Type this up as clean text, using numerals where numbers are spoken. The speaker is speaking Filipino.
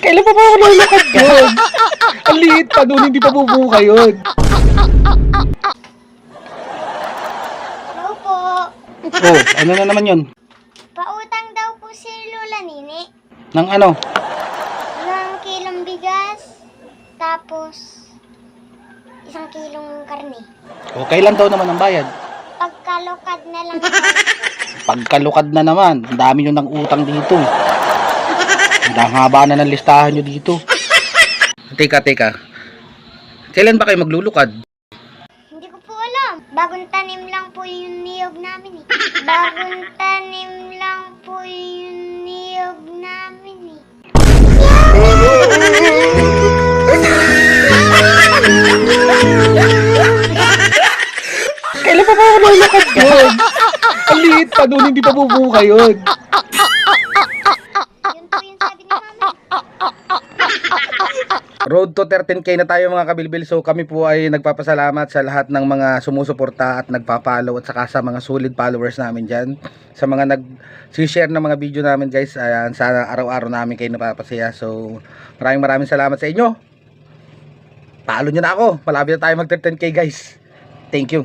Kailan pa ba ako nalakad yun? Ang liit pa doon, hindi pa bubuka yun. Hello po. Oh, ano na naman yun? Pautang daw po si Lola Nini Nang ano? ng kilong bigas, tapos 1 kilong karne. O, kailan daw naman ang bayad? Pagkalokad na lang po. Pagkalukad na naman. Ang dami nyo ng utang dito. Ang haba na ng listahan nyo dito. Teka. Kailan ba kayo maglulukad? Hindi ko po alam. Bagong tanim lang po yung niyog namin eh. Bagong tanim lang po yung niyog namin eh. Kailan pa ba ako nalakad yun? Ang liit pa doon, hindi pa bubuka yun. Yun po yung sabi ni mama. Road to 13K na tayo mga kabilbil. So kami po ay nagpapasalamat sa lahat ng mga sumusuporta at nagpa-follow at saka sa mga solid followers namin dyan. Sa mga nag-share ng mga video namin guys. Ayan, sana araw-araw namin kayo napapasaya. So maraming salamat sa inyo. Follow nyo na ako. Malapit na tayo mag 13K guys. Thank you.